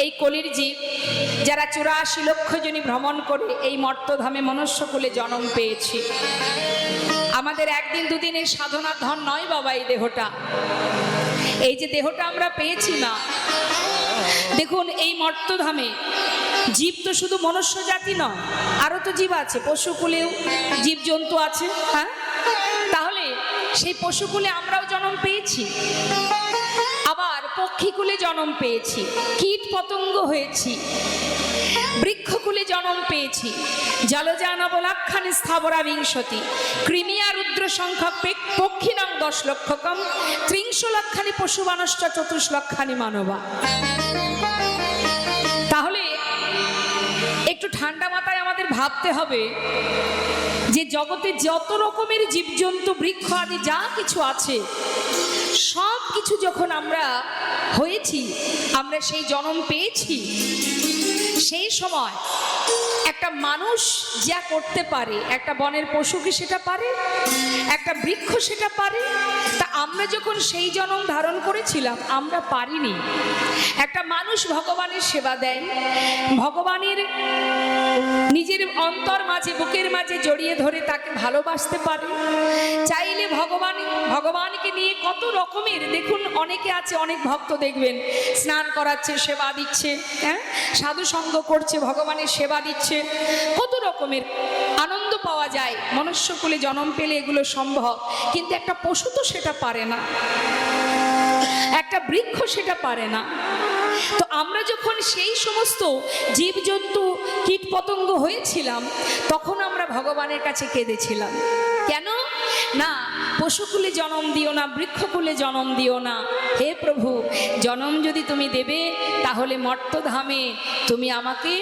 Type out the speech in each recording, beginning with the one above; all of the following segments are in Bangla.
এই কলির জীব যারা 84 লক্ষ জনী ভ্রমণ করে এই মর্তধামে মনুষ্যকুলে জন্ম পেয়েছি। আমাদের একদিন দুদিনের সাধনার ধন নয় বাবা এই দেহটা। এই যে দেহটা আমরা পেয়েছি না, দেখুন এই মর্তধামে জীব তো শুধু মনুষ্য জাতি নয়, আরো তো জীব আছে, পশুকুলেও জীবজন্তু আছে। হ্যাঁ, তাহলে সেই পশুকুলে আমরাও জন্ম পেয়েছি, আবার পক্ষীকুলে জন্ম পেয়েছি, কীট পতঙ্গ হয়েছি, বৃক্ষকুলে জন্ম পেয়েছি, জলজানবলাক্ষানি স্থাবরা বিংশতি, কৃমিয়া রুদ্র সংখ্যক পক্ষিণাং 10 লক্ষকম, 30 লক্ষানি পশুমানশ্চ 24 লক্ষানি মানবা। তাহলে একটু ঠান্ডা মাথায় আমাদের ভাবতে হবে যে জগতে যত রকমের জীবজন্তু বৃক্ষ আদি যা কিছু আছে, সব কিছু যখন আমরা হয়েছি, আমরা সেই জন্ম পেয়েছি, সেই সময় একটা মানুষ যা করতে পারে, একটা বনের পশু কি সেটা পারে, একটা বৃক্ষ সেটা পারে, তা আমরা যখন সেই জন্ম ধারণ করেছিলাম আমরা পারিনি। একটা মানুষ ভগবানের সেবা দেয়, ভগবানের নিজের অন্তর মাঝে বুকের মাঝে জড়িয়ে ধরে তাকে ভালোবাসতে পারে, চাইলে ভগবানকে নিয়ে কত রকমের, দেখুন অনেকে আছে, অনেক ভক্ত দেখবেন স্নান করাচ্ছে, সেবা দিচ্ছে, হ্যাঁ সাধু সঙ্গ করছে, ভগবানের সেবা দিচ্ছে, কত রকমের আনন্দ পাওয়া যায়। মনুষ্যকুলে জন্ম পেলে এগুলো সম্ভব, কিন্তু একটা পশু তো সেটা পারে না, একটা বৃক্ষ সেটা পারে না। তো আমরা যখন সেই সমস্ত জীবজন্তু কীট পতঙ্গ হয়েছিলাম, তখন আমরা ভগবানের কাছে কেঁদেছিলাম, কেন না পশুকুলে জন্ম দিও না, বৃক্ষকুলে জন্ম দিও না, হে প্রভু জন্ম যদি তুমি দেবে তাহলে মর্তধামে তুমি আমাকে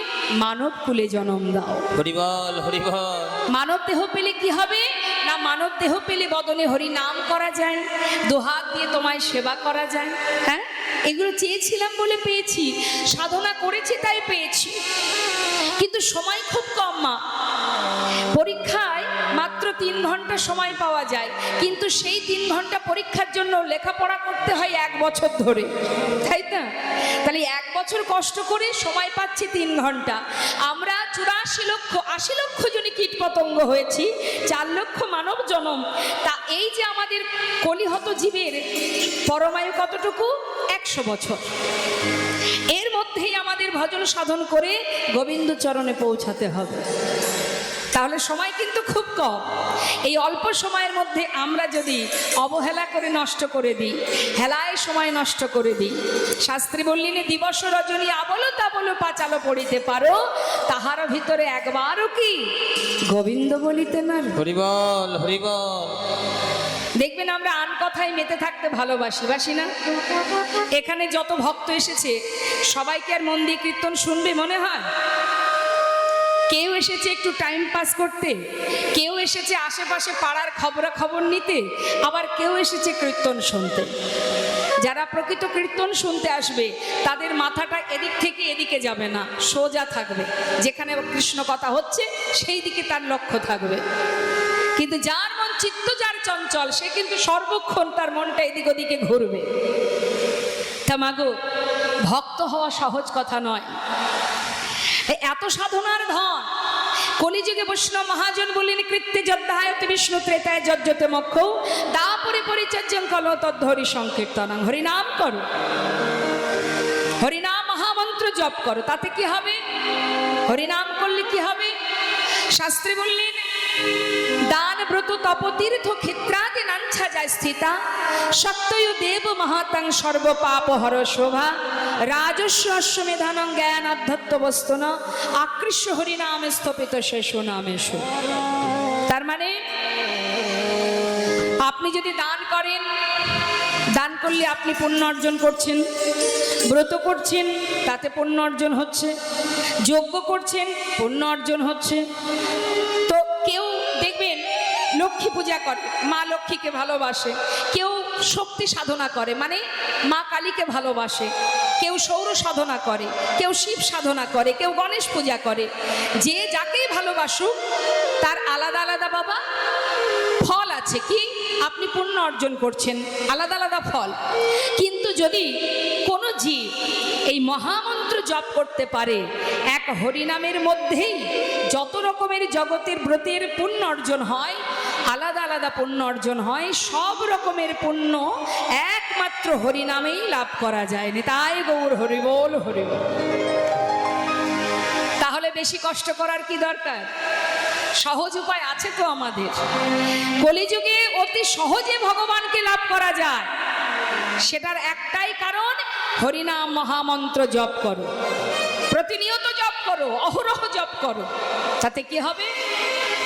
মানব কুলে জন্ম দাও। হরি বল, হরি বল। মানব দেহ পেলে কি হবে না, মানব দেহ পেলে বদনে হরি নাম করা যায়, দুহাত দিয়ে তোমায় সেবা করা যায়। হ্যাঁ, এগুলো চেয়েছিলাম বলে পেয়েছি, সাধনা করেছি তাই পেয়েছি, কিন্তু সময় খুব কম মা। পরীক্ষায় মাত্র 3 ঘন্টা সময় পাওয়া যায়, কিন্তু সেই 3 ঘন্টা পরীক্ষার জন্য লেখাপড়া করতে হয় 1 বছর ধরে, তাই না? তাহলে 1 বছর কষ্ট করে সময় পাচ্ছি 3 ঘন্টা। আমরা 84 লক্ষ 80 লক্ষ জনই কীট পতঙ্গ হয়েছি, 4 লক্ষ মানব জনম। তা এই যে আমাদের কলিহত জীবের পরমায়ু কতটুকু? 100 বছর। এর মধ্যেই আমাদের ভজন সাধন করে গোবিন্দ চরণে পৌঁছাতে হবে। তাহলে সময় কিন্তু খুব কম। এই অল্প সময়ের মধ্যে আমরা যদি অবহেলা করে নষ্ট করে দিই, হেলায় সময় নষ্ট করে দিই, শাস্ত্রী বললেন দিবস রজনী আবলো তাবলো পাচালো পড়িতে পারো, তাহার ভিতরে একবারও কি গোবিন্দ বলিতে না। হরি বল, হরি বল। দেখবেন আমরা আন কথায় মেতে থাকতে ভালোবাসি, বাসি না? এখানে যত ভক্ত এসেছে সবাইকে আর মন দিয়ে কীর্তন শুনবে মনে হয়? কেউ এসেছে একটু টাইম পাস করতে, কেউ এসেছে আশেপাশে পাড়ার খবরাখবর নিতে, আবার কেউ এসেছে কীর্তন শুনতে। যারা প্রকৃত কীর্তন শুনতে আসবে তাদের মাথাটা এদিক থেকে এদিকে যাবে না, সোজা থাকবে, যেখানে কৃষ্ণ কথা হচ্ছে সেই দিকে তার লক্ষ্য থাকবে। কিন্তু যার মন চিত্ত যার চঞ্চল, সে কিন্তু সর্বক্ষণ তার মনটা এদিক ওদিকে ঘুরবে। তা মাগো, ভক্ত হওয়া সহজ কথা নয়। এত সাধনার ধন কলিযুগে বৈষ্ণব মহাজন বললেন কৃত্যে যদ্ধায়তে বিষ্ণু ত্রেতায় যজ্জতে মক্ষ দাপরে পরিচর্যং কল তদ্ধরি সংকীর্তনং। হরিনাম করো, হরিনাম মহামন্ত্র জপ করো, তাতে কি হবে? হরিনাম করলে কি হবে? শাস্ত্রী বললেন দান ব্রত তপতীর্থ ক্ষেত্রাদি নাঞ্ছা যায় স্থিতা, সত্যয়ু দেব মহাতাং সর্ব পাপ হর শোভা, রাজস্ব অশ্বমেধানং জ্ঞান আধ্যাত্ম বস্তন, আকৃষ্য হরিনামে স্থপিত শেষ নামেশ। তার মানে আপনি যদি দান করেন, দান করলে আপনি পুণ্য অর্জন করছেন, ব্রত করছেন তাতে পুণ্য অর্জন হচ্ছে, যজ্ঞ করছেন পুণ্য অর্জন হচ্ছে। তো কেউ দেখবেন লক্ষ্মী পূজা করে, মা লক্ষ্মীকে ভালোবাসে, কেউ শক্তি সাধনা করে মানে মা কালীকে ভালোবাসে, কেউ সৌর সাধনা করে, কেউ শিব সাধনা করে, কেউ গণেশ পূজা করে। যে যাকেই ভালোবাসুক তার আলাদা আলাদা বাবা ফল আছে। কি আপনি পুণ্য অর্জন করছেন, আলাদা আলাদা ফল। কিন্তু যদি কোনো জীব এই মহামন্ত্র জপ করতে পারে, এক হরিনামের মধ্যেই যত রকমের জগতের ব্রতের পুণ্য অর্জন হয়, আলাদা আলাদা পুণ্য অর্জন হয়, সব রকমের পুণ্য একমাত্র হরিনামেই লাভ করা যায়। নিতাই গৌর হরি বল, হরি বল। তাহলে বেশি কষ্ট করার কি দরকার? সহজ উপায় আছে তো আমাদের। কলিযুগে অতি সহজে ভগবানকে লাভ করা যায়, সেটার একটাই কারণ, হরিনাম মহামন্ত্র জপ করো, প্রতিনিয়ত জপ করো, অহরহ জপ করো। তাতে কি হবে?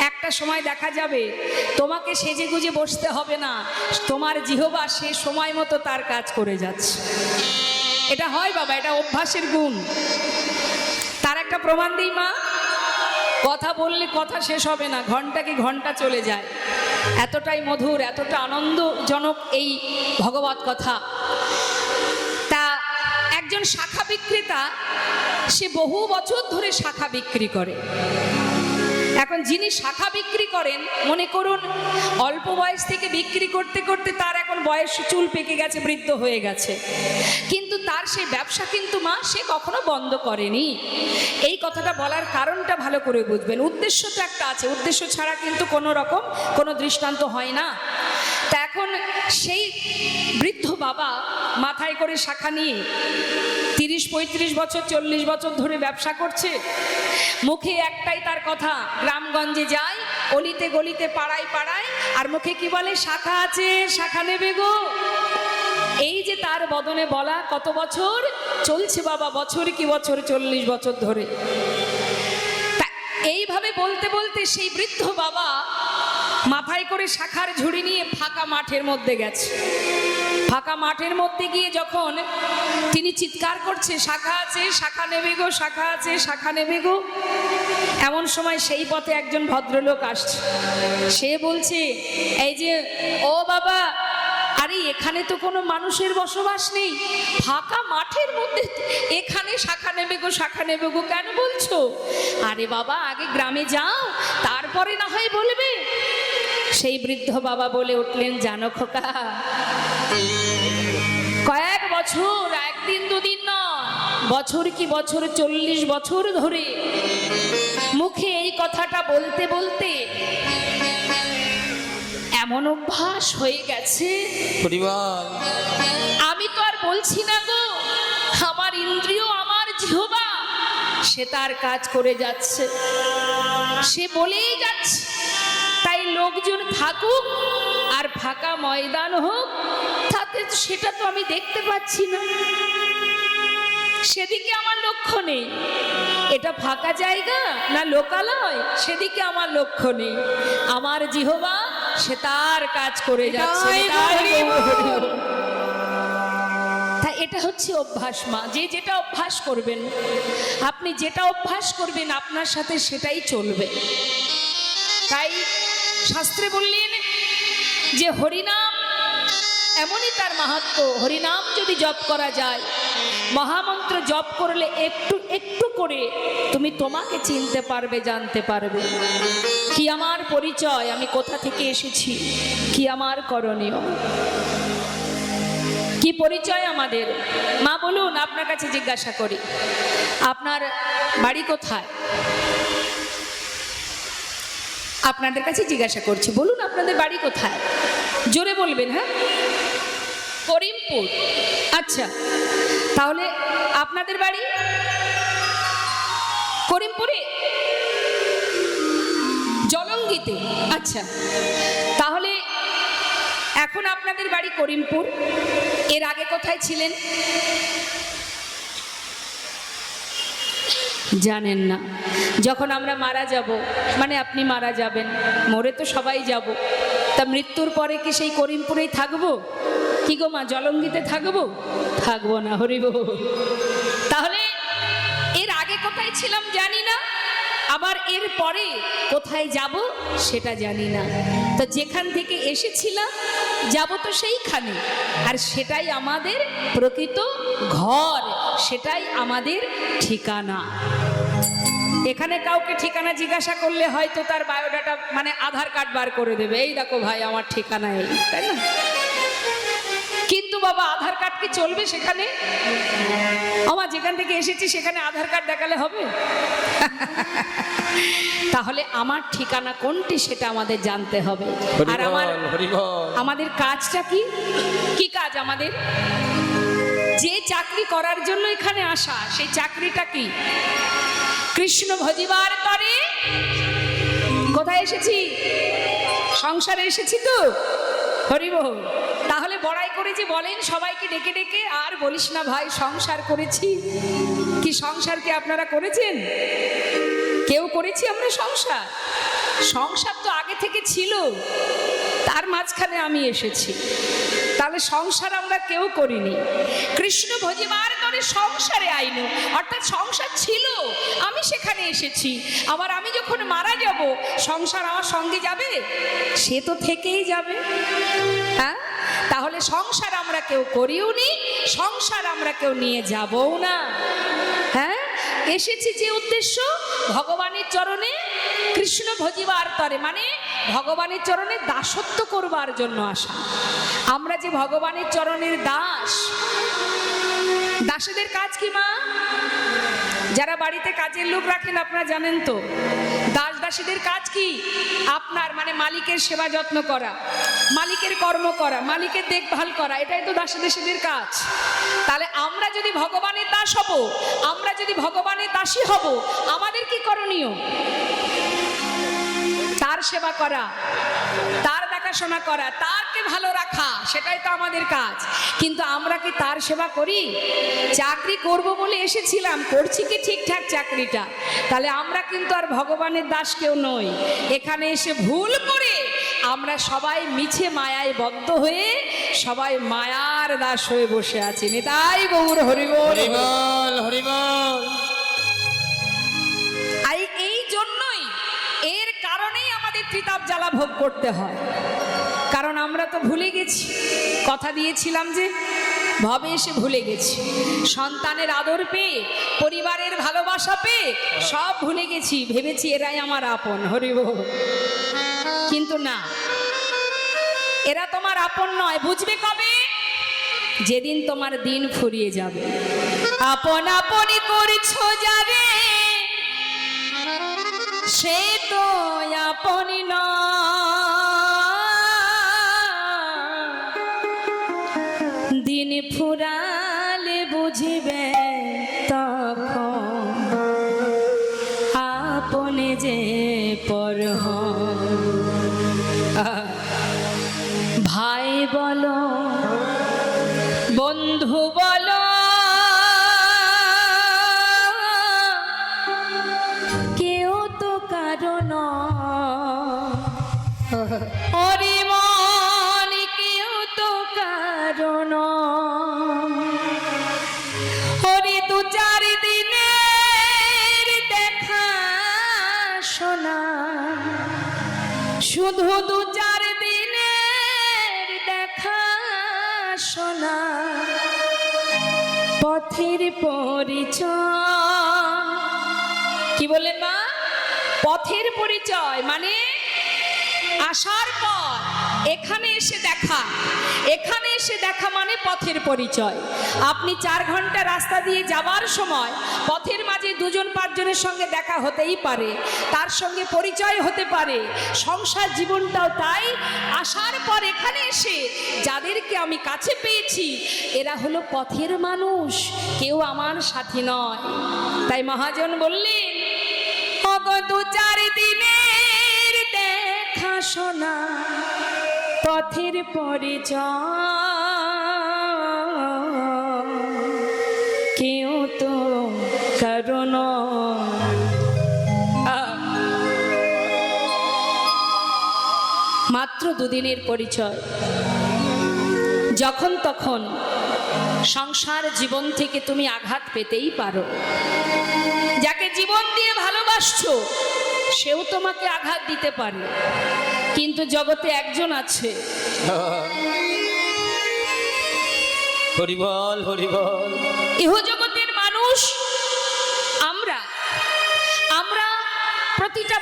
একটা সময় দেখা যাবে তোমাকে সেজে গুজে বসতে হবে না, তোমার জিহ্বা সে সময় মতো তার কাজ করে যাচ্ছে। এটা হয় বাবা, এটা অভ্যাসের গুণ। তার একটা প্রমাণ দিই মা, কথা বললে কথা শেষ হবে না, ঘন্টা কি ঘন্টা চলে যায়, এতটাই মধুর, এতটা আনন্দজনক এই ভগবত কথা। তা একজন শাখা বিক্রেতা, সে বহু বছর ধরে শাখা বিক্রি করে। এখন যিনি শাখা বিক্রি করেন, মনে করুন অল্প বয়স থেকে বিক্রি করতে করতে তার এখন বয়স, চুল পেকে গেছে, বৃদ্ধ হয়ে গেছে, কিন্তু তার সেই ব্যবসা কিন্তু মা সে কখনো বন্ধ করেনি। এই কথাটা বলার কারণটা ভালো করে বুঝবেন। উদ্দেশ্য তো একটা আছে, উদ্দেশ্য ছাড়া কিন্তু কোনো রকম কোনো দৃষ্টান্ত হয় না। তা এখন সেই বৃদ্ধ বাবা মাথায় করে শাখা নিয়ে 30-35 বছর 40 বছর ধরে ব্যবসা করছে। মুখে একটাই তার কথা, গ্রামগঞ্জে যায়, অলিতে গলিতে পাড়ায় পাড়ায়, আর মুখে কি বলে? শাখা আছে, শাখা নেবে গো। এই যে তার বদনে বলা, কত বছর চলছে বাবা, বছর কি বছর, 40 বছর ধরে। তা এইভাবে বলতে বলতে সেই বৃদ্ধ বাবা মাথায় করে শাখার ঝুড়ি নিয়ে ফাঁকা মাঠের মধ্যে গেছে। ফাঁকা মাঠের মধ্যে গিয়ে যখন তিনি চিৎকার করছে, শাখা আছে, শাখা নেবে গো, শাখা আছে, শাখা নেবে গো, এমন সময় সেই পথে একজন ভদ্রলোক আসছে। সে বলছে, এই যে ও বাবা, আরে এখানে তো কোনো মানুষের বসবাস নেই, ফাঁকা মাঠের মধ্যে এখানে শাখা নেবে গো, শাখা নেবে গো কেন বলছো? আরে বাবা, আগে গ্রামে যাও, তারপরে না হয় বলবে। সেই বৃদ্ধ বাবা বলে উঠলেন, জানো খোকা, কয়েক বছর, একদিন দুদিন নয়, বছর কি বছর, 40 বছর ধরে মুখে এই কথাটা বলতে বলতে এমন অভ্যাস হয়ে গেছে, হরি বল। আমি তো আর বলছি না গো, আমার ইন্দ্রিয়, আমার জিহ্বা সে তার কাজ করে যাচ্ছে, সে বলেই যাচ্ছে। তাই লোকজন থাকুক আর ফাঁকা ময়দান হোক, তাতে সেটা তো আমি দেখতে পাচ্ছি না, সেদিকে আমার লক্ষ্য নেই। এটা ফাঁকা জায়গা না লোকালয়, সেদিকে আমার লক্ষ্য নেই। আমার জিহ্বা সে তার কাজ করে যাচ্ছে। তা এটা হচ্ছে অভ্যাস মা, যে যেটা অভ্যাস করবেন, আপনি যেটা অভ্যাস করবেন আপনার সাথে সেটাই চলবে। তাই শাস্ত্রে বললেন যে হরিনাম এমনই তার মাহাত্ম্য, হরিনাম যদি জপ করা যায়, মহামন্ত্র জপ করলে একটু একটু করে তুমি তোমাকে চিনতে পারবে, জানতে পারবে কি আমার পরিচয়, আমি কোথা থেকে এসেছি, কি আমার করণীয়, কি পরিচয় আমাদের। মা বলুন, আপনার কাছে জিজ্ঞাসা করি, আপনার বাড়ি কোথায়? আপনাদের কাছে জিজ্ঞাসা করছি, বলুন আপনাদের বাড়ি কোথায়? জোরে বলবেন। হ্যাঁ, করিমপুর। আচ্ছা, তাহলে আপনাদের বাড়ি করিমপুরে, জলঙ্গিতে। আচ্ছা, তাহলে এখন আপনাদের বাড়ি করিমপুর, এর আগে কোথায় ছিলেন? জানেন না। যখন আমরা মারা যাব, মানে আপনি মারা যাবেন, মরে তো সবাই যাব, তা মৃত্যুর পরে কি সেই করিমপুরেই থাকবো? কি গো মা, জলঙ্গিতে থাকবো? থাকবো না, হরি বল। তাহলে এর আগে কোথায় ছিলাম জানি না, আবার এর পরে কোথায় যাব সেটা জানি না। তো যেখান থেকে এসেছিলাম যাব তো সেইখানে, আর সেটাই আমাদের প্রকৃত ঘর, সেটাই আমাদের ঠিকানা। এখানে কাউকে ঠিকানা জিজ্ঞাসা করলে হয়তো তার বায়োডাটা মানে আধার কার্ড বার করে দেবে, এই দেখো ভাই আমার ঠিকানা এই, তাই না? কিন্তু বাবা আধার কার্ড কি চলবে সেখানে? আমার যেখান থেকে এসেছি সেখানে আধার কার্ড দেখালে হবে? তাহলে আমার ঠিকানা কোনটি সেটা আমাদের জানতে হবে। আর আমাদের কাজটা কি? কি কাজ আমাদের? যে চাকরি করার জন্য এখানে আসা, সেই চাকরিটা কি? কৃষ্ণ ভজিবার তরে। কোথায় এসেছি? সংসারে এসেছি তো, হরিবল। তাহলে বড়াই করে যে বলেন সবাইকে ডেকে ডেকে, আর বলিস না ভাই সংসার করেছি। কি সংসার কি আপনারা করেছেন? কেউ করেছি আমরা সংসার? সংসার তো আগে থেকে ছিল, তার মাঝখানে আমি এসেছি। তাহলে সংসার আমরা কেউ করিনি। কৃষ্ণ ভজিবার তরে সংসারে আইনু, অর্থাৎ সংসার ছিল, আমি সেখানে এসেছি। আবার আমি যখন মারা যাব সংসার আমার সঙ্গে যাবে? সে তো থেকেই যাবে। হ্যাঁ, তাহলে সংসার আমরা কেউ করিও নি, সংসার আমরা কেউ নিয়ে যাবও না। হ্যাঁ, এসেছি যে উদ্দেশ্য ভগবানের চরণে কৃষ্ণ ভজিবার তরে, মানে ভগবানের চরণে দাসত্ব করবার জন্য আসা। আমরা যে ভগবানের চরণের দাস। দাসেদের কাজ কি মা? যারা বাড়িতে কাজের লোক রাখেন আপনারা জানেন তো, দাস দাসীদের কাজ কি? আপনার মানে মালিকের সেবা যত্ন করা, মালিকের কর্ম করা, মালিকের দেখভাল করা, এটাই তো দাস দাসীদের কাজ। তাহলে আমরা যদি ভগবানের দাস হব, আমরা যদি ভগবানের দাসী হব, আমাদের কি করণীয়? তার সেবা করা, তার দেখাশোনা করা, তারকে ভালো রাখা, সেটাই তো আমাদের কাজ। কিন্তু আমরা কি তার সেবা করি? চাকরি করব বলে এসেছিলাম, করছি কি ঠিকঠাক চাকরিটা? তাহলে আমরা কিন্তু আর ভগবানের দাস কেউ নই। এখানে এসে ভুল করে আমরা সবাই মিছে মায়ায় বদ্ধ হয়ে সবাই মায়ার দাস হয়ে বসে আছি। নিতাই গৌর হরিবল হরিবল হরিবল। এই জন্যই, এর কারণেই আমাদের ত্রিতাপ জ্বালা ভোগ করতে হয়। কারণ আমরা তো ভুলে গেছি, কথা দিয়েছিলাম যে ভবে এসে ভুলে গেছি। সন্তানের আদর পেয়ে, পরিবারের ভালোবাসা পেয়ে সব ভুলে গেছি, ভেবেছি এরাই আমার আপন। হরিবল। কিন্তু না, এরা তোমার আপন নয়। বুঝবে কবে? যেদিন তোমার দিন ফুরিয়ে যাবে। আপন আপনি করছো যাবে, সে তো আপনি নয়। দিন ফুরালে বুঝিবে তখন আপনে যে পর হন। ভাই বলো, বন্ধু বলো, কেউ তো কারণ ওরে মন, কেউ তো কারণ ওরে দু চার দিনের দেখা শোনা, শুধু দু চার দিনের দেখা শোনা, পথের পরিচয়। কি বললেন মা? পথের পরিচয় মানে আসার পর এখানে এসে দেখা, এখানে এসে দেখা মানে পথের পরিচয়। আপনি 4 ঘন্টা রাস্তা দিয়ে যাবার সময় পথের মাঝে 2-5 জনের সঙ্গে দেখা হতেই পারে, তার সঙ্গে পরিচয় হতে পারে। সংসার জীবনটাও তাই। আসার পর এখানে এসে যাদেরকে আমি কাছে পেয়েছি এরা হলো পথের মানুষ, কেউ আমার সাথী নয়। তাই মহাজন বললেন, অগো 2-4 দিনের দেখা শোনা, পথের পরিচয়, কেউ তো কারণ। মাত্র 2 দিনের পরিচয়। যখন তখন সংসার জীবন থেকে তুমি আঘাত পেতেই পারো। যাকে জীবন দিয়ে ভালোবাসছো সেও তোমাকে আঘাত দিতে পারে। কিন্তু জগতে একজন আছে, হরিবল হরিবল, ইহ জগতের মানুষ আমরা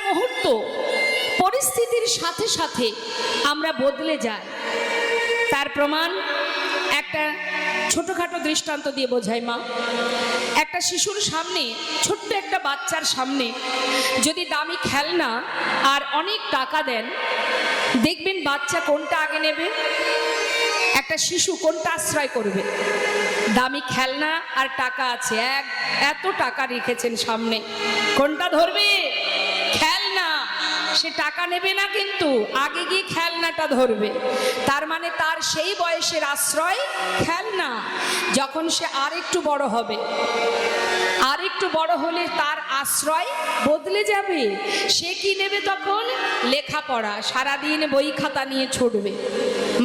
মুহূর্ত পরিস্থিতির সাথে সাথে আমরা বদলে যাই। তার প্রমাণ একটা ছোটখাটো দৃষ্টান্ত দিয়ে বোঝাই মা। একটা শিশুর সামনে, ছোট্ট একটা বাচ্চার সামনে যদি দামি খেলনা আর অনেক টাকা দেন, দেখবেন বাচ্চা কোনটা আগে নেবে? একটা শিশু কোনটা আশ্রয় করবে? দামি খেলনা আর টাকা আছে, এত টাকা রেখেছেন সামনে, কোনটা ধরবে? খেলনা। সে টাকা নেবে না, কিন্তু আগে গিয়ে খেলনাটা ধরবে। তার মানে তার সেই বয়সের আশ্রয় খেলনা। যখন সে আর একটু বড় হবে, আর একটু বড় হলে তার আশ্রয় বদলে যাবে। সে কি নেবে তখন? লেখাপড়া। সারাদিন বই খাতা নিয়ে ছুটবে।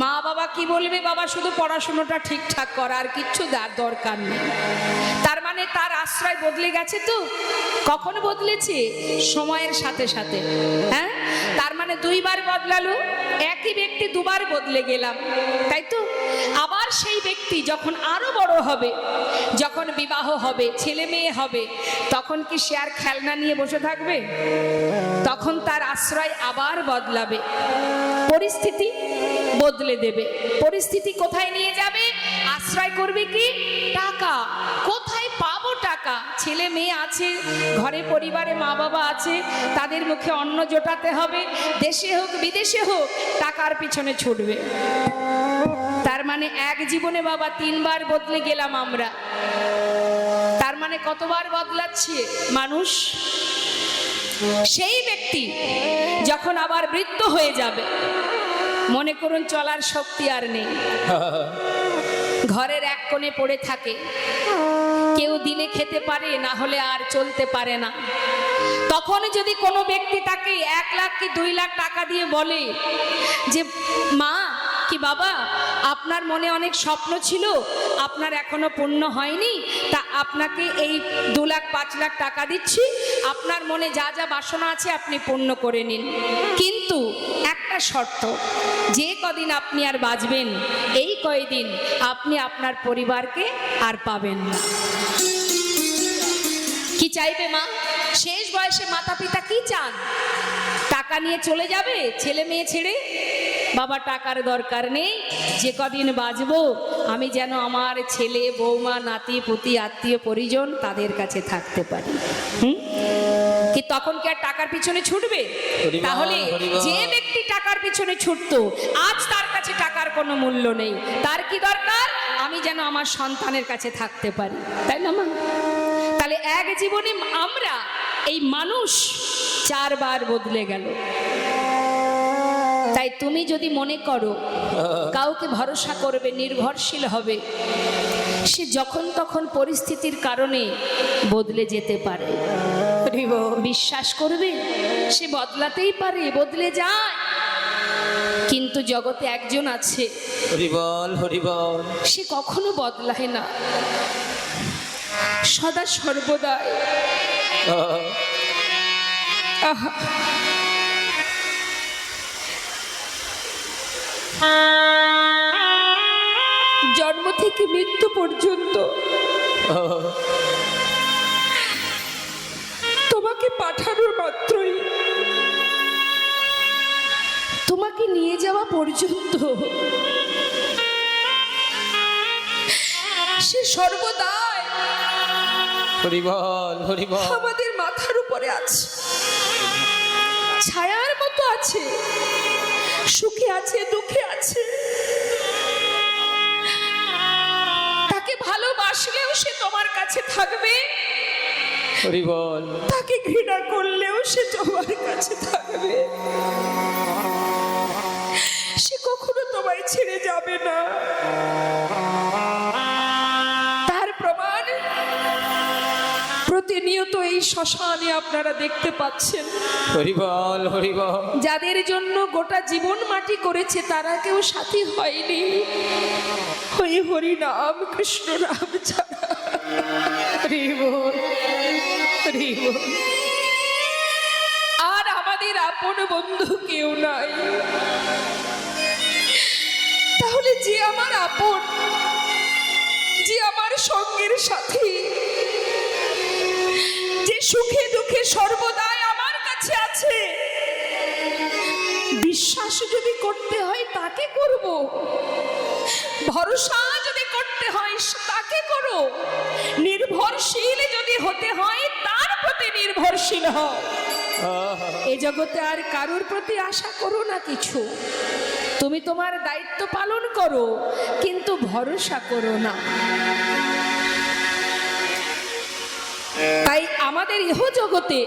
মা বাবা কি বলবে? বাবা শুধু পড়াশোনাটা ঠিকঠাক করা, আর কিচ্ছু দরকার নেই। তার মানে তার আশ্রয় বদলে গেছে। তো কখন বদলেছে? সময়ের সাথে সাথে। হ্যাঁ, তার মানে দুইবার বদলালো। একই ব্যক্তি দুবার বদলে গেলাম, তাই তো? আবার সেই ব্যক্তি যখন আরো বড় হবে, যখন বিবাহ হবে, ছেলে মেয়ে হবে, তখন কি সে আর খেলনা নিয়ে বসে থাকবে? তখন তার আশ্রয় আবার বদলাবে, পরিস্থিতি বদলে দেবে। পরিস্থিতি কোথায় নিয়ে যাবে? আশ্রয় করবে কি? টাকা। কোথায় পাবো টাকা? ছেলে মেয়ে আছে, ঘরে পরিবারে মা বাবা আছে, তাদের মুখে অন্ন জোটাতে হবে। দেশে হোক বিদেশে হোক, টাকার পিছনে ছুটবে। তার মানে এক জীবনে বাবা 3 বার বদলে গেলাম আমরা। তার মানে কতবার বদলাচ্ছে মানুষ? সেই ব্যক্তি যখন আবার বৃদ্ধ হয়ে যাবে, মনে করুন চলার শক্তি আর নেই, ঘরের এক কোণে পড়ে থাকে, কেউ দিলে খেতে পারে, না হলে আর চলতে পারে না। তখন যদি কোনো ব্যক্তি তাকে 1 লাখ কি 2 লাখ টাকা দিয়ে বলে যে মা কি বাবা, আপনার মনে অনেক স্বপ্ন ছিল, আপনার এখনো পূর্ণ হয়নি, তা আপনাকে এই 2 লাখ 5 লাখ টাকা দিচ্ছি, আপনার মনে যা যা বাসনা আছে আপনি পূর্ণ করে নিন, কিন্তু একটা শর্ত, যে কদিন আপনি আর বাঁচবেন এই কয়দিন আপনি আপনার পরিবারকে আর পাবেন না। কি চাইবে মা? শেষ বয়সে মাতা পিতা কি চান? টাকা নিয়ে চলে যাবে ছেলে মেয়ে ছেড়ে? বাবা টাকার দরকার নেই, যে কদিন বাঁচবো আমি যেন আমার ছেলে বৌমা নাতি পুতি আত্মীয় পরিজন তাদের কাছে থাকতে পারি। কি তখন কি আর টাকার পিছনে ছুটবে? তাহলে যে ব্যক্তি টাকার পিছনে ছুটতো, আজ তার কাছে টাকার কোনো মূল্য নেই। তার কি দরকার? আমি যেন আমার সন্তানের কাছে থাকতে পারি, তাই না মা? তাহলে এক জীবনে আমরা এই মানুষ 4 বার বদলে গেল। তাই তুমি যদি মনে করো কাউকে ভরসা করবে, নির্ভরশীল হবে, সে যখন তখন পরিস্থিতির কারণে বদলে যেতে পারে। বিশ্বাস করবে, সে বদলাতেই পারে, বদলে যায়। কিন্তু জগতে একজন আছে, হরিবল হরিবল, সে কখনো বদলায় না, সদা সর্বদাই। আহা, জন্ম থেকে মৃত্যু পর্যন্ত তোমাকে পাঠানোর মাত্রই, তোমাকে নিয়ে যাওয়া পর্যন্ত সে সর্বদাই হরিবল হরিবল আমাদের মাথার উপরে আছে, ছায়ার মতো আছে, সুখে আছে দুঃখে আছে। তাকে ভালোবাসলেও সে তোমার কাছে থাকবে, হরিবল, তাকে ঘৃণা করলেও সে তোমার কাছে থাকবে। সে কখনো তোমায় ছেড়ে যাবে না। তার প্রমাণ প্রতিনিয়ত এই শ্মশানে আপনারা দেখতে পাচ্ছেন। হরিবল হরিবল, যাদের জন্য গোটা জীবন মাটি করেছে তারা কেউ সাথী হয়নি, ওই হরি নাম কৃষ্ণ নাম ছাড়া। হরিবল হরিবল। আর আমাদের আপন বন্ধু কেউ নাই। তাহলে যে আমার আপন, যে আমার সঙ্গের সাথী, যে সুখে দুঃখে সর্বদাই আমার কাছে আছে, বিশ্বাস যদি করতে হয় তাকে করব, ভরসা যদি করতে হয় তাকে করো, নির্ভরশীল যদি হতে হয় তার প্রতি নির্ভরশীল হও। এ জগতে আর কারোর প্রতি আশা করো না কিছু, তুমি তোমার দায়িত্ব পালন করো কিন্তু ভরসা করো না। তাই আমাদের ইহ জগতে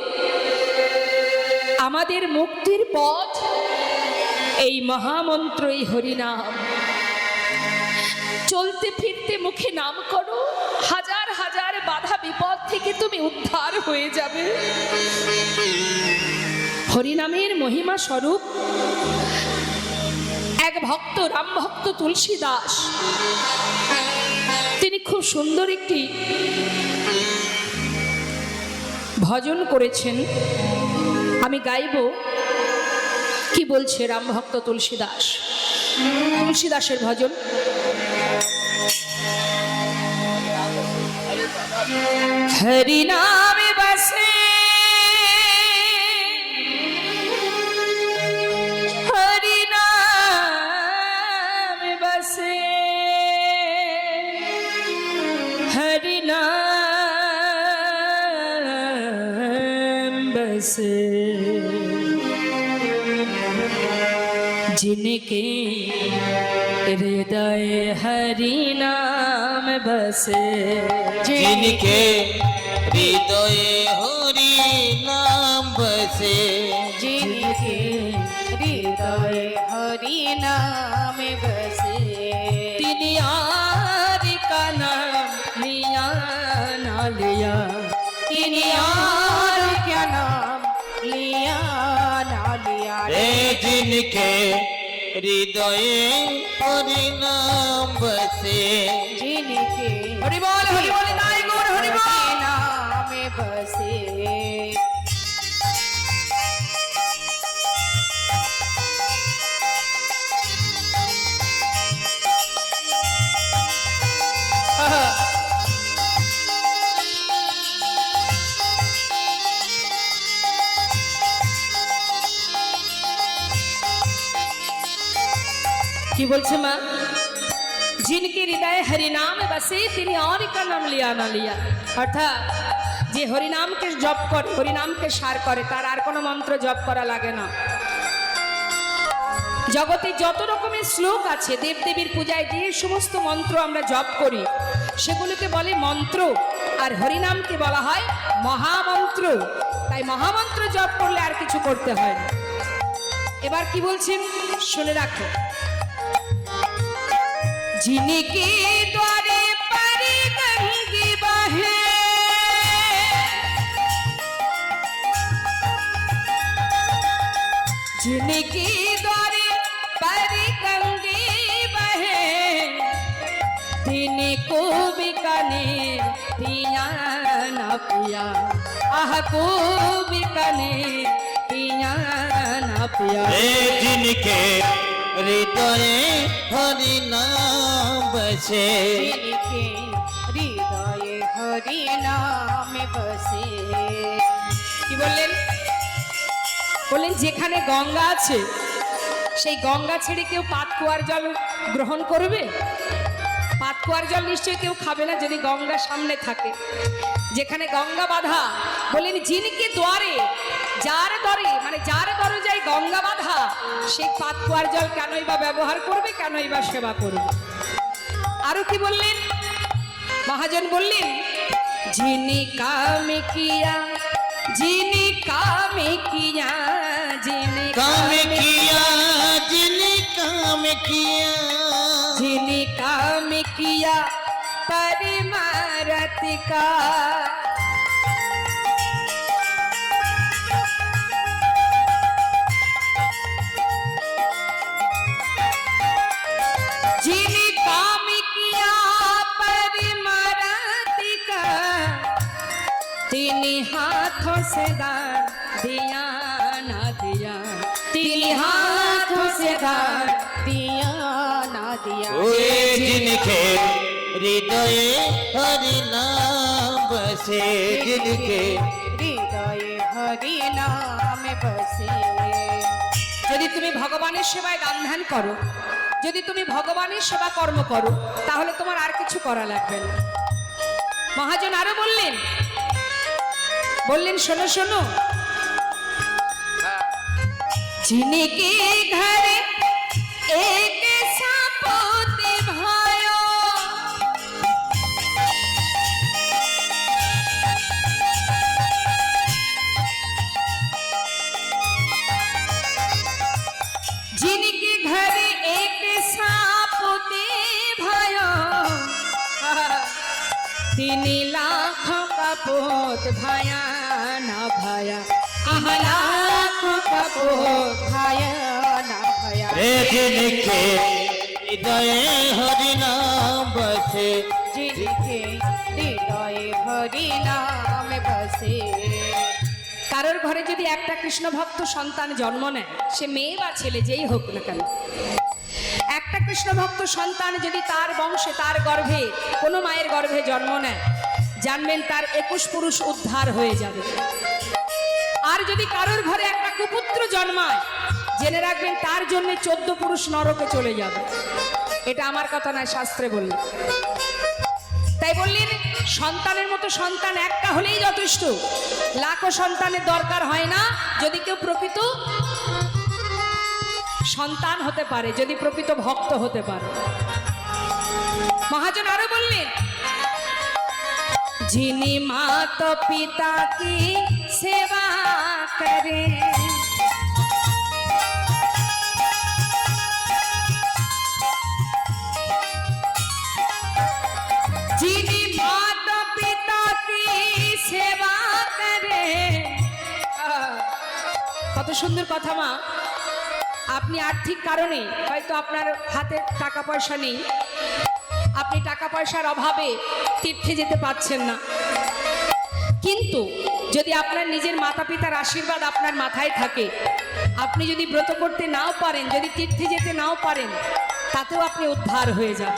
আমাদের মুক্তির পথ এই মহামন্ত্র, এই হরিনাম। চলতে ফিরতে মুখে নাম করো, হাজার হাজার বাধা বিপদ থেকে তুমি উদ্ধার হয়ে যাবে। হরিনামের মহিমা স্বরূপ এক ভক্ত, রাম ভক্ত তুলসী দাস, তিনি খুব সুন্দর একটি ভজন করেছেন। আমি গাইব, কি বলছে রাম ভক্ত তুলসী দাস, তুলসী দাসের ভজন। হরি নামে বসে, হরি নামে বসে, হরি নাম বসে, जिनके हृदय हरि नाम बसे, जिनके हृदय हरि नाम बसे, जिनके हृदय हरि नाम बसे, तिनि यार का नाम लिया ना लिया, तिनि यार क्या नाम लिया ना लिया रे जिनके हृदय हरि नाम बसे, जिनके हरि बोल नाय गुण हरि बोल। नाम बसे। কি বলছে মা? जिनके हृदय हरिनाम बसे তিনি और का नाम लिया ना लिया, অর্থাৎ যে হরিনামকে জপ করে, হরিনামকে সার করে, তার আর কোনো মন্ত্র জপ করা লাগে না। জগতে যত রকমের শ্লোক আছে, দেবদেবীর পূজায় যে সমস্ত মন্ত্র আমরা জপ করি সেগুলোকে বলে মন্ত্র, আর হরিনামকে বলা হয় মহামন্ত্র। তাই মহামন্ত্র জপ করলে আর কিছু করতে হয় না। এবার কি বলছেন শুনে রাখো। जिनके द्वारे पर गंगे बहे, जिनके द्वारे पर गंगे बहे, तिनको बीकानेर पिया ना पिया, आह को बीकानेर पिया ना पिया, रे जिनके हृदय हरि नाम बसे, जिनके हृदय हरि नाम बसे। কি বললেন? বললেন যেখানে গঙ্গা আছে সেই গঙ্গা ছেড়ে কেউ পাতকুয়ার জল গ্রহণ করবে? পাতকুয়ার জল নিশ্চয়ই কেউ খাবে না যদি গঙ্গা সামনে থাকে। যেখানে গঙ্গা বাঁধা, বললেন জিনকে দ্বারে, যার দরে মানে যার দরজায় গঙ্গা বাঁধা, সেই পাতকুয়ার জল কেনই বা ব্যবহার করবে, কেনই বা সেবা করবে? আরো কি বললেন মহাজন? বললেন যিনি কামে কিয়া, যিনি কামে কিয়া, যিনি काम किया जिने काम किया, যিনি কামে কিয়া परमारथ का, যিনি কাম কিয়া परमारथ का, তিনি हाथों से दान दिया ना दिया, তিনি हाथों से दान दिया ना दिया, ओए जिनके हृदय हरि नाम बसे, जिनके हृदय हरि नाम बसे। যদি তুমি ভগবানের সেবায় দান ধ্যান করো, যদি তুমি ভগবানের সেবা কর্ম করো, তাহলে তোমার আর কিছু করা লাগবে না। মহাজন আরো বললেন শোনো শোনো, जिनके घर एक सापोते भयो, जिनके घर एक सापोते भयो, 3 लाख का पोत भाया ना भाया, लाखों का पोत भाया ना भया रे जिनके हृदय हरि नाम बसे जिनके হৃদয়ে হরি নাম বসে। কারোর ঘরে যদি একটা কৃষ্ণ ভক্ত সন্তান জন্ম নেয়, সে মেয়ে বা ছেলে যেই হোক না কেন, একটা কৃষ্ণ ভক্ত সন্তান যদি তার বংশে তার গর্ভে কোনো মায়ের গর্ভে জন্ম নেয়, জানবেন তার 21 পুরুষ উদ্ধার হয়ে যাবে। আর যদি কারোর ঘরে একটা কুপুত্র জন্মায়, জেনে রাখবেন তার জন্য 14 পুরুষ নরকে চলে যাবে। এটা আমার কথা নয়, শাস্ত্রে বললেন। তাই বললেন সন্তানের মতো সন্তান একটা হলেই যথেষ্ট, লাখো সন্তানের দরকার হয় না, যদি কেউ প্রকৃত সন্তান হতে পারে, যদি প্রকৃত ভক্ত হতে পারে। মহাজন আরো বললেন, যিনি মাতা পিতা কি সেবা করে, যিনি মাতা পিতা কি সেবা করে। কত সুন্দর কথা মা। আপনি আর্থিক কারণে হয়তো আপনার হাতে টাকা পয়সা নেই, আপনি টাকা পয়সার অভাবে তীর্থে যেতে পারছেন না, কিন্তু যদি আপনার নিজের মাতা পিতার আশীর্বাদ আপনার মাথায় থাকে, আপনি যদি ব্রত করতে নাও পারেন, যদি তীর্থে যেতে নাও পারেন, তাতেও আপনি উদ্ধার হয়ে যান।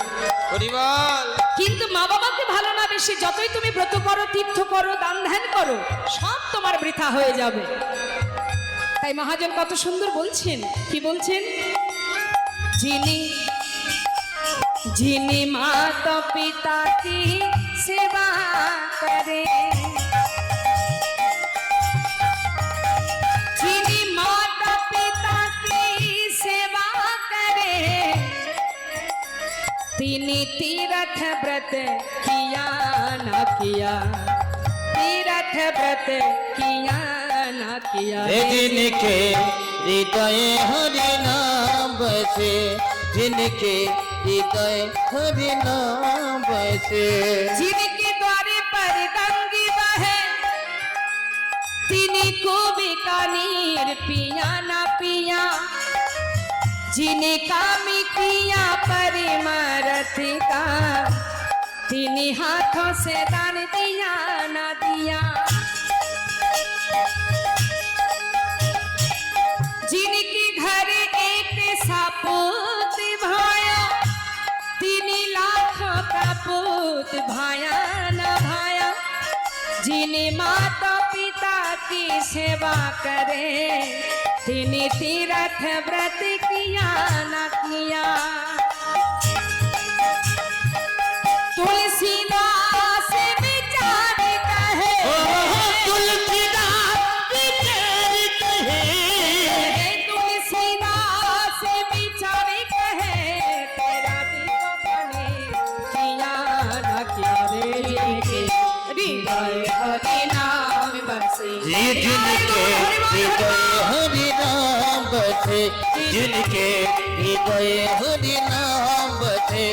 কিন্তু মা বাবাকে ভালো না বেশি যতই তুমি ব্রত করো, তীর্থ করো, দান ধ্যান করো, সব তোমার বৃথা হয়ে যাবে। তাই মহাজন কত সুন্দর বলছেন, কি বলছেন, যিনি যিনি মাতা পিতা কি সেবা করে, যিনি মাতা পিতা কি সেবা করে, তিনি तीर्थ व्रत किया ना किया, तीर्थ व्रत किया ना किया। रे जिनके हृदय हरि नाम बसे जिनके हृदय हरि नाम बसे जिनके द्वारे पर गंगी बहे, तिनी को बीकानेर पिया ना पिया, जिन्हें कामी किया परिमरथ का, तिनी हाथों से दान दिया ना दिया। जिनके घर एक सापूत भाया, तिनी लाखों का पूत भाया ना भाया, जिन्हें माता पिता की सेवा करे, तिनी तीर्थ व्रत किया ना किया। तुलसीदास विचार कहे, तुलसीदास विचार कहे, तुलसीदास विचार कहे, तेरा दीवाने किया ना किया रे, जिनके हृदय हरि नाम बसे, जिनके हृदय हरि नाम बसे, जिनके हृदय हरि नाम बसे,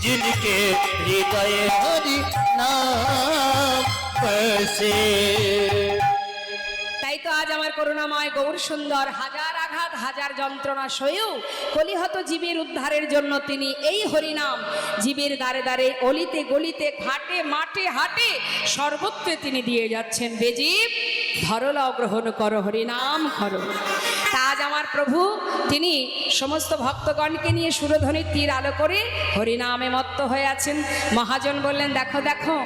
जिनके हृदय हरि नाम बसे। তাই তো আজ আমার করুণাময় গৌর সুন্দর হাজার আঘাত হাজার যন্ত্রণা সয়েও কলিহত জীবের উদ্ধারের জন্য তিনি এই হরিনাম জীবের দ্বারে দ্বারে অলিতে গলিতে ঘাটে মাঠে হাটে সর্বত্রে তিনি দিয়ে যাচ্ছেন। বেজীব ধরলাও গ্রহণ করো, হরিনাম করো। তা আজ আমার প্রভু তিনি সমস্ত ভক্তগণকে নিয়ে সুরধ্বনির তীর আলো করে হরিনামে মত্ত হয়ে আছেন। মহাজন বললেন, দেখো দেখো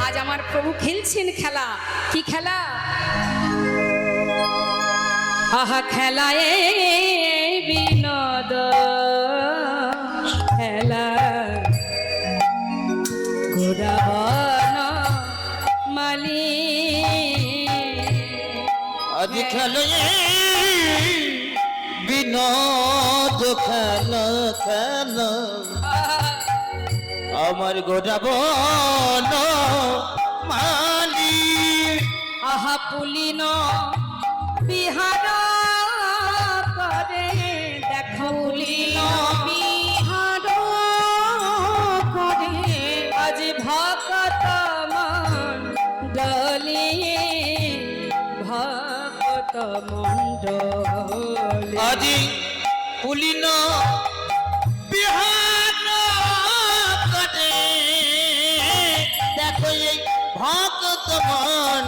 আজ আমার প্রভু খেলছেন খেলা। কি খেলা? আহা খেলায় বিনোদ খেলা ঘোড়াবন মালি আজ খেলো বিনোদ খেলো খেলো আমার গোটাবো মালি আহা পুলিন বিহার করে দেখো পুলিন বিহার করে আজ ভকত মণ্ডলী ভকত মণ্ডলী আজি পুলিন বিহার করে দেখো এই ভক্ত মন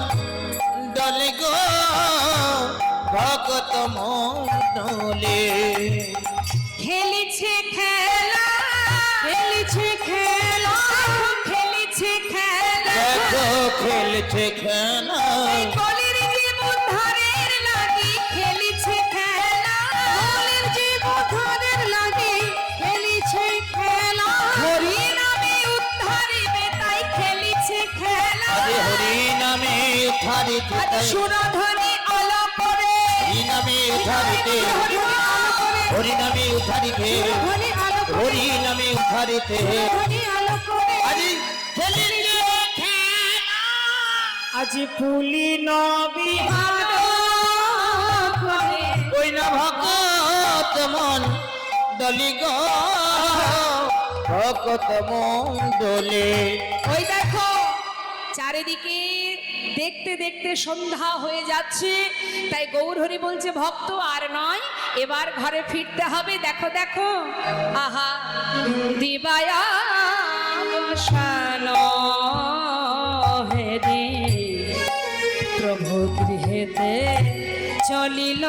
ডলে গো ভক্ত মন্ডলে খেলেছে খেলা খেলেছে খেলা খেলেছে খেলা দেখো খেলছে খেলা কলির জীবন ধারের লাগি খেলেছে খেলা কলির জীবন ধারের লাগি খেলেছে খেলা হরি নামে উদ্ধারিবে তাই খেলেছে খেলা আরে হরি নামে উদ্ধারিতে আজ সুরধ্বনি আলো করে হরি নামে উদ্ধারিতে হরি নামে উদ্ধারিতে ধ্বনি আলো করে হরি নামে উদ্ধারিতে ধ্বনি আলো করে আজি খেলিছে আজ পুলিন বিহার করে ওই না ভক্ত মন ডলি গো ভক্ত মন্ডলে ওই দেখো চারিদিকে দেখতে দেখতে সন্ধ্যা হয়ে যাচ্ছে তাই গৌরহরি বলছে ভক্ত আর নয় এবার ঘরে ফিরতে হবে দেখো দেখো আহা দিবায়া বসান হেরি প্রভু গৃহেতে চলিল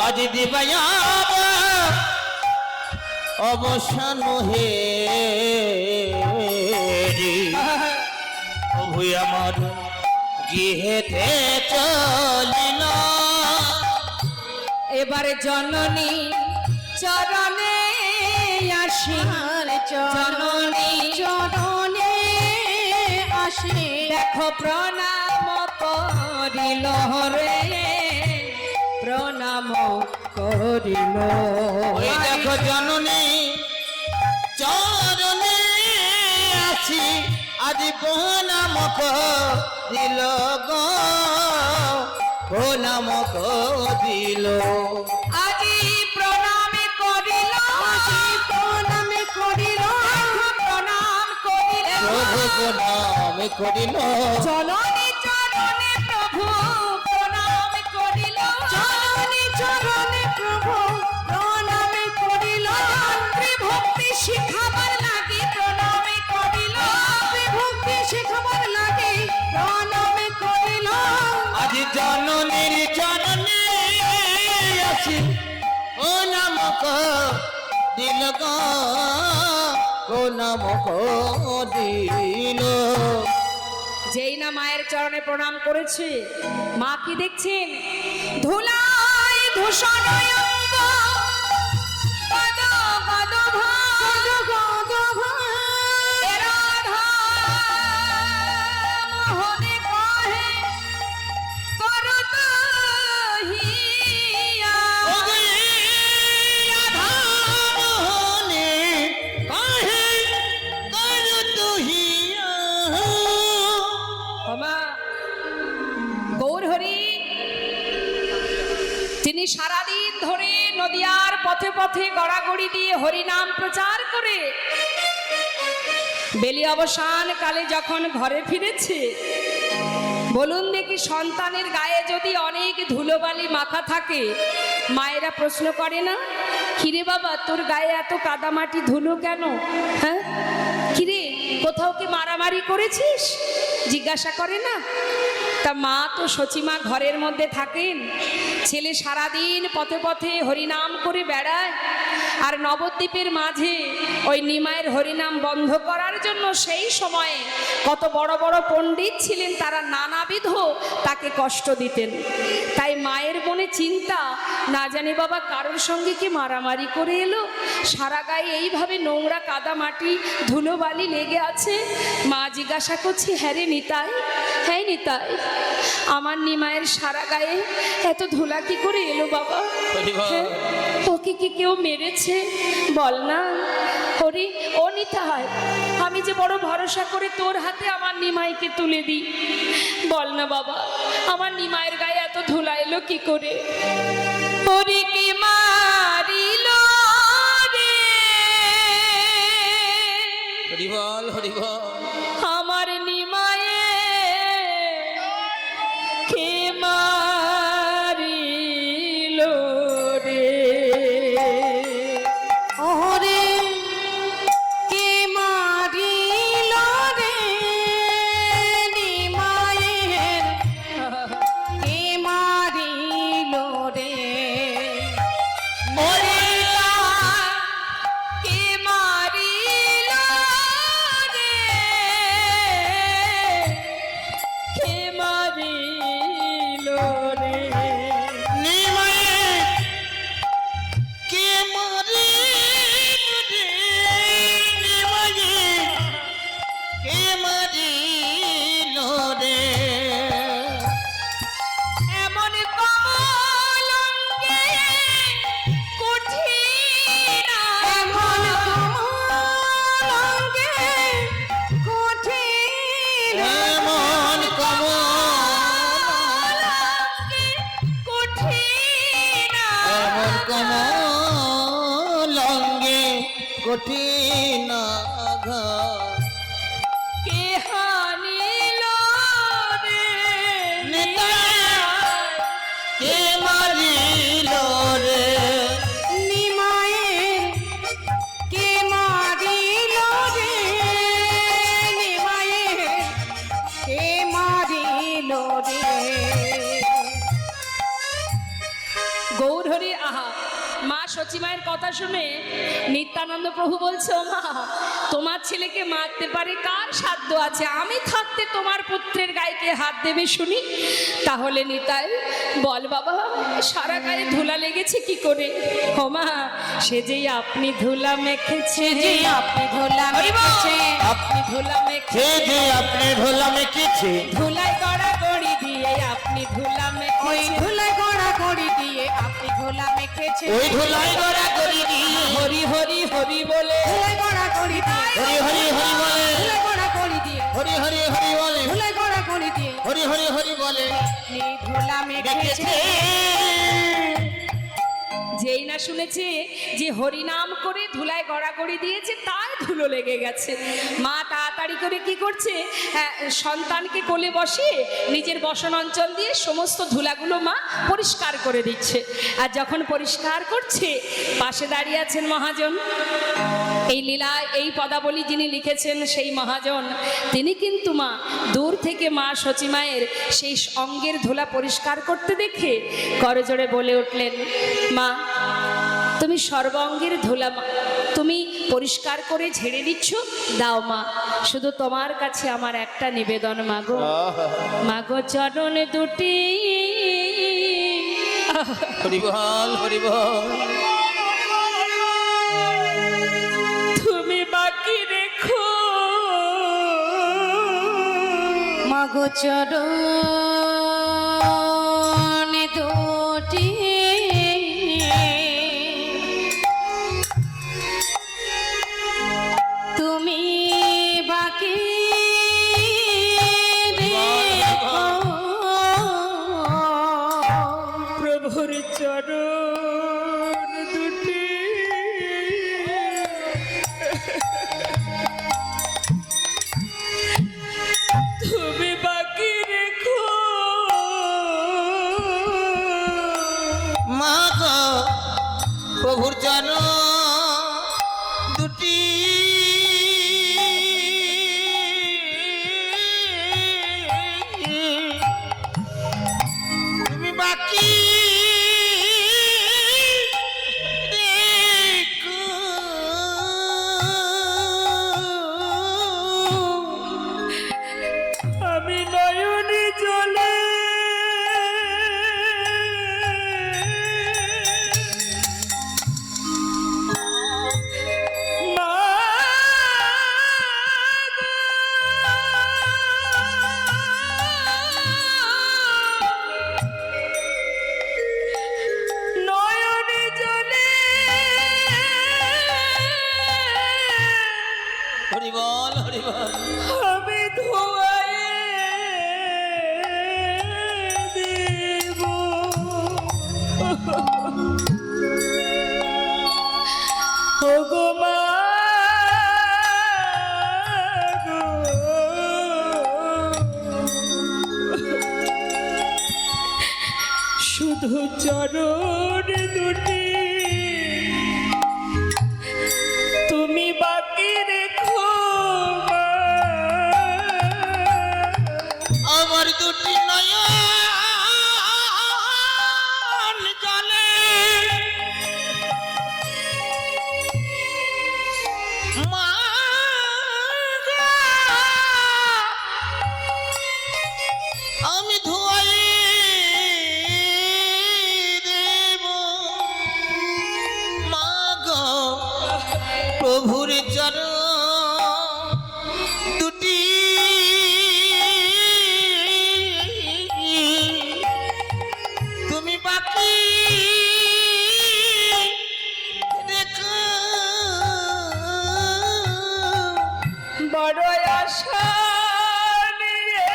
আজ দিবায়া অবসান হে প্রভু আমার গৃহেতে চলিল এবারে জননী চরণে আসি জননী চরণে আসে দেখো প্রণাম করিল রে প্রণাম করিল ওই দেখো জননী চরণে আছি আজ প্রণাম দিল গো প্রণাম দিল আজি প্রণামে করিল প্রণামে করিল প্রণাম করিল প্রভু প্রণাম করিল জননী চরণে প্রভু প্রণাম করিল চরণে চরণে প্রভু প্রণামে করিল ভক্তি শিখাবার লাগি প্রণামে করিল ভক্তি শিখাবার লাগে প্রণামে করিল আজ জননীর চরণে আছি প্রণাম দিল গো প্রণাম দিল যেই না মায়ের চরণে প্রণাম করেছে মা কি দেখছেন ধুলাই ধূসর অঙ্গ, পদ পদ ভাগ, এ রাধা মোহনে কহে করত হিয়া। ওমা, গৌরহরি তিনি সারাদিন ধরে নদিয়ার পথে পথে গড়াগড়ি দিয়ে হরিনাম প্রচার করে বেলি অবসান কালে যখন ঘরে ফিরেছে, বলুন দেখি সন্তানের গায়ে যদি অনেক ধুলোবালি মাখা থাকে, মায়েরা প্রশ্ন করে না, কিরে বাবা তোর গায়ে এত কাদামাটি ধুলো কেন? হ্যাঁ কিরে কোথাও কি মারামারি করেছিস? জিজ্ঞাসা করে না? তা মা তো সচিমা ঘরের মধ্যে থাকেন, ছেলে সারাদিন পথে পথে হরিনাম করে বেড়ায়, আর নবদ্বীপের মাঝে ওই নিমায়ের হরিনাম বন্ধ করার জন্য সেই সময়ে কত বড় বড় পণ্ডিত ছিলেন, তারা নানাবিধ তাকে কষ্ট দিতেন। তাই মায়ের মনে চিন্তা, না জানি বাবা কারোর সঙ্গে কি মারামারি করে এলো, সারা গায়ে এইভাবে নোংরা কাদা মাটি ধুলোবালি লেগে আছে। মা জিজ্ঞাসা করছি, হ্যাঁ রে নিতাই, হ্যাঁ নিতাই, আমার নিমায়ের সারা গায়ে এত ধুলা কি করে এলো বাবা? হ্যাঁ, ওকে কি কেউ মেরেছে বল না? হরি ও নিতাই, আমি যে বড় ভরসা করে তোর হাতে আমার নিমাইকে তুলে দিই, বল না বাবা আমার নিমায়ের গায়ে এত ধুলা এলো কি করে? হরি কি মারিল রে, হরি বল, হরি বল। আমার নিমায়ে কে মারিল রে। ওরে কে মারিল রে নিমায়ের, কে মারিল রে। ওরে কে মারিল রে, কে মারিল রে। নিমায়ে কে মারিল রে, নিমায়ে কে মারিল রে। এমন কলঙ্কে কঠিন এমন কমলঙ্গে কঠিন, এমন কলঙ্কে কঠিন এমন কমলঙ্গে কঠিন আঘাত। কে হানিল রে নিতাই কে মারিল রে। নিমায়ের কে মারিল রে, নিমায়ের কে মারিল রে। গৌরহরি আহা, মা সচিমায়ের কথা শুনে নিত্যানন্দ প্রভু বলছে, ও মা তোমার ছেলেকে মারতে পারে কার সাধ্য আছে? আমি থাকতে তোমার পুত্রের গায়ে হাত দেবে শুনি? তাহলে নিতাই বল বাবা, সারা গায়ে ধুলা লেগেছে কি করে? ও মা সে যে আপনি ধুলা মেখেছে, যে আপনি ধুলা মেখেছে, আপনি ধুলা মেখে সে যে আপনি ঢোলা মেখেছে, ধুলায় গড়া গড়ি দিয়ে আপনি ধুলা ওই মেখেছে। ধুলা গড়া গড়ি দিয়ে আপনি ধুলা মেখেছে, ওই ধুলাই গড়া করি দিয়ে হরি হরি হরি বলে ধুলা গড়া গড়ি দিয়ে, হরি হরি হরি বলে, ধুলা গড়া গড়ি দিয়ে, হরি হরি হরি বলে, ধুলা গড়া গড়ি দিয়ে হরি হরি হরি বলে আপনি ধুলা মেখেছে। মেখেছে। যেই না শুনেছে যে হরিনাম করে ধুলায় গড়াগড়ি দিয়েছে, তাই ধুলো লেগে গেছে। মা তাড়াতাড়ি করে কি করছে, সন্তানকে কোলে বসিয়ে নিজের বসন অঞ্চল দিয়ে সমস্ত ধুলাগুলো মা পরিষ্কার করে দিচ্ছে। আর যখন পরিষ্কার করছে, পাশে দাঁড়িয়ে আছেন মহাজন। এই লীলায় এই পদাবলী যিনি লিখেছেন সেই মহাজন, তিনি কিন্তু মা দূর থেকে মা সচিমায়ের সেই অঙ্গের ধুলা পরিষ্কার করতে দেখে করজোড়ে বলে উঠলেন, মা তুমি সর্বাঙ্গের ধুলা তুমি পরিষ্কার করে ঝেড়ে দিচ্ছ, দাও মা, শুধু তোমার কাছে আমার একটা নিবেদন মাগো, মাগো চরণ দুটি হরি বল, হরি বল। তুমি বাকি রেখো, মাগো চরণ দুটি তুমি বাকি রেখো, প্রভুর চরণ দুটি তুমি বাকি রেখো, ওগো মা গো, শুধু চরণ দুটি তুমি বাকি রেখো মা। আমার দুটি নয়ন জলে মা গো, আমি ধোয়াই দেব মা গো, প্রভুর চরণ দুটি তুমি বাকি রেখো। বড় আশা নিয়ে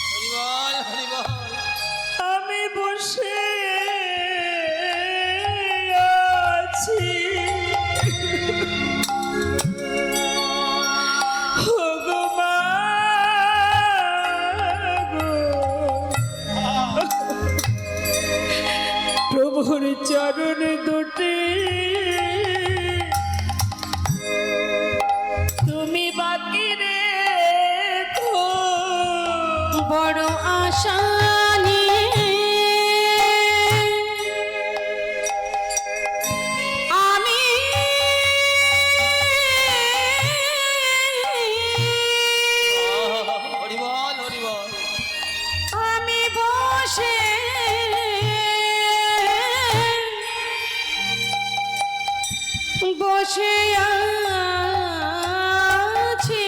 হরি বল, হরি বল। আমি বসে আছি। ওগো মা গো, প্রভুর চরণ দুটি তুমি বাকি রেখো। বড় আশা নিয়ে আমি হরি বল, হরি বল। আমি বসে বসে আছি।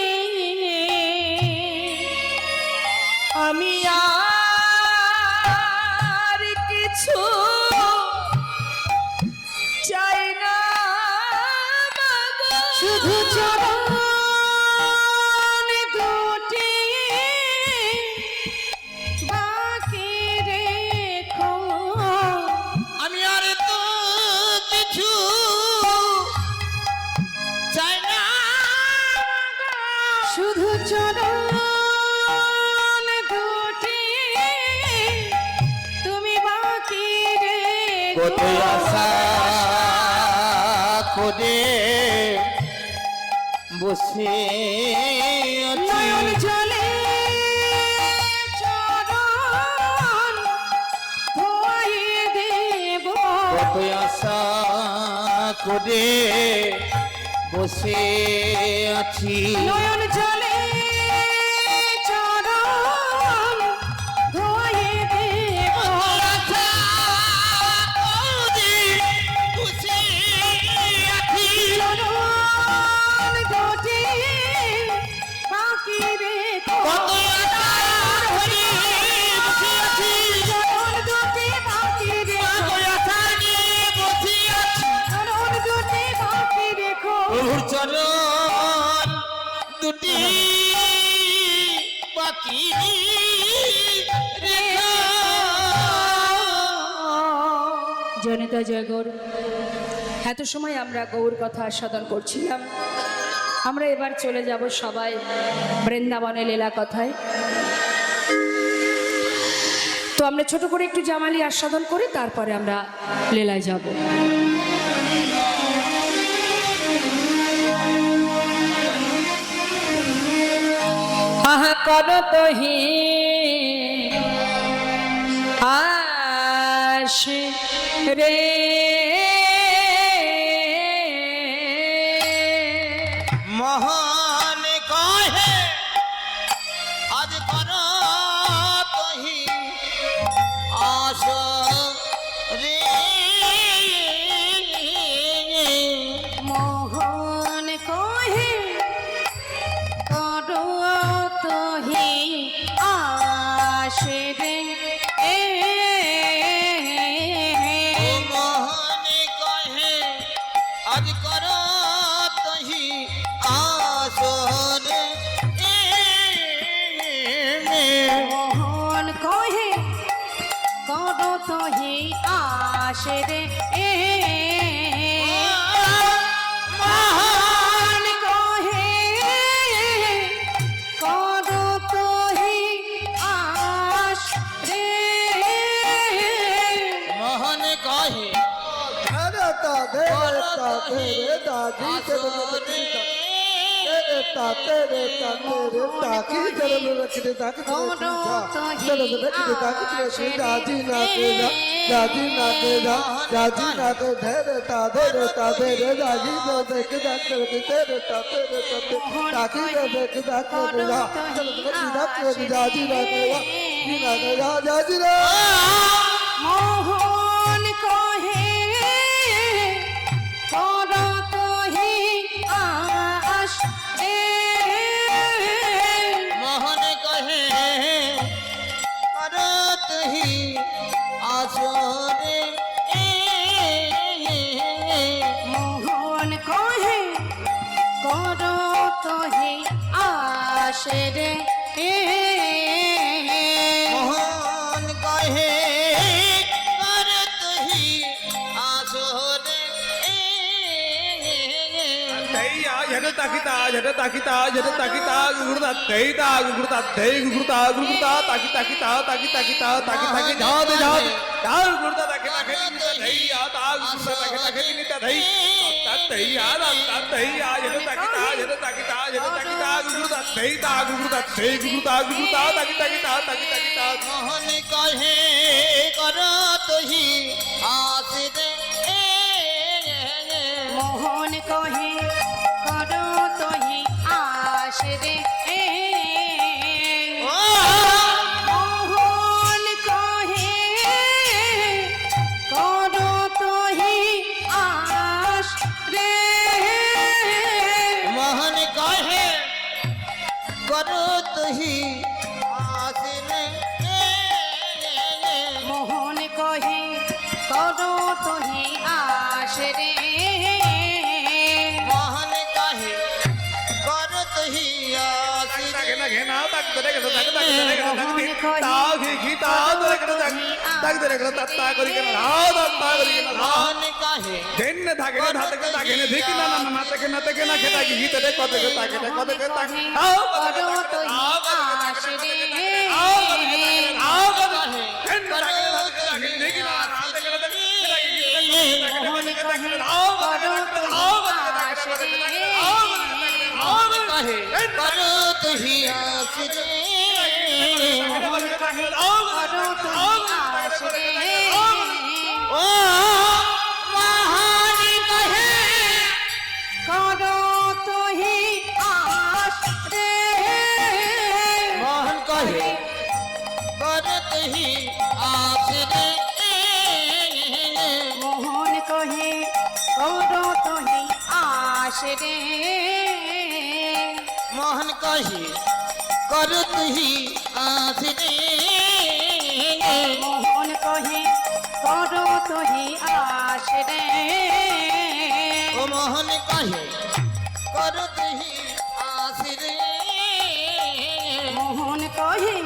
আমি আর কিছু চাই না মাগো। শুধু চরণ দুটি বাকি রেখো। আমি আর তো কিছু চাই না, শুধু চরণ দুটি তুমি বাকি কত রেখো। আশা করে বসে আছি, নয়ন জলে চরণ ধোয়াইয়ে দেব। কত আশা করে বসে আছি। নয়ন জলে চরণ ধোয়াইয়ে দেব। চরণ দুটি বাকি রেখো। চরণ দুটি বাকি রেখো। চরণ দুটি বাকি রেখো। প্রভুর চরণ দুটি বাকি রেখো। জনিতা জয় গৌর। এত সময় আমরা গৌর কথা আস্বাদন করছিলাম, আমরা এবার চলে যাব সবাই বৃন্দাবনে লীলা কথায়। তো আমরা ছোট করে একটু জামালি আস্বাদন করে তারপরে আমরা লীলায় যাব। আহা করো তহি আশ রে মহান কহে আজ কর তহি আস রে। মোহন কহে করো তোহি আসে রে। ও মহান আসে রে মোহন কহে করো তোহি আশ রে মোহন কহে মোহন কহে করো তোহি আশ রে মোহন কহে করত হি আসরে মোহন কহে করো তোহি আসে রে মোহন কহে করত হি আসরে মোহন কহে করত হি আসরে মোহন কহে করো তোহি আসে রে মোহন কহে করো তোহি আশ রে মোহন কহে করত হি আসরে মোহন কহে করো তোহি আসে রে মোহন কহে করত হি আসরে মোহন কহে করো তোহি আসে রে মোহন কহে করো তোহি আসে রে করত হি আসরে মোহন কহে করো তোহি আসে রে ও মোহন কহে করো তোহি আশ রে মোহন কহে করত হি আসরে মোহন কহে করো তোহি আশ রে মোহন কহে করত হি আসরে মোহন কহে করো তোহি আশ রে ও মোহন কহে করত হি আসরে মোহন কহে করো তোহি আশ রে মোহন কহে করত হি আসরে মোহন কহে করো তোহি আশ রে ও মোহন কহে করত হি আসরে মোহন কহে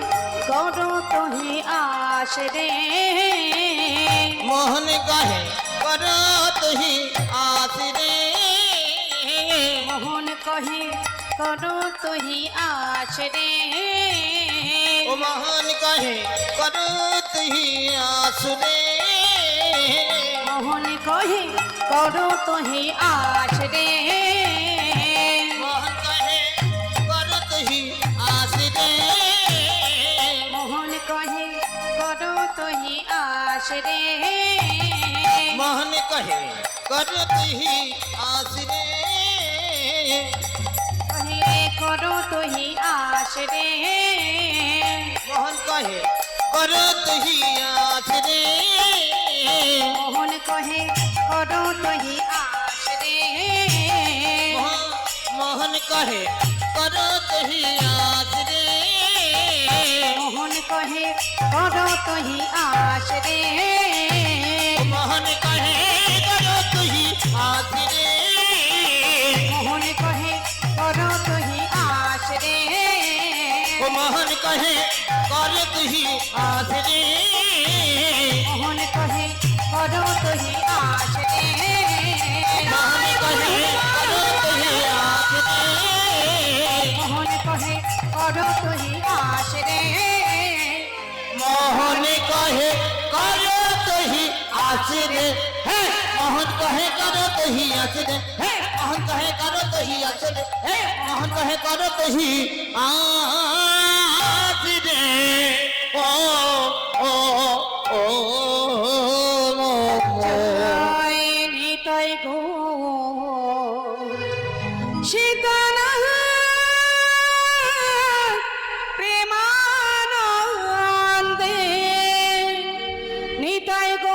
করো তোহি আশ রে মোহন কহে করত হি আসরে মোহন কহে করো তোহি আশ রে মোহন কহে করত হি আসরে কহে করো তোহি আশ রে মোহন কহে করত হি আসরে মোহন কহে করো তোহি আশ রে মোহন কহে করত হি আসরে মোহন কহে করো তোহি আশ রে মোহন কহে করত হি আসরে মোহন কহে করো তোহি আশ রে ও মোহন কহে করত হি আসরে মোহন কহে করো তুহি আস রে মোহন কহে করো তুহি আস রে মোহন কহে করো তুহি আস রে মোহন কহে করো তুহি আস রে হে মোহন কহে করো তুহি আস রে হে মোহন কহে করো তুহি আস রে হে মোহন কহে করো তুহি আস রে ও ও ও জয় নিতাই গো সীতানা প্রেমানন্দে নিতাই গো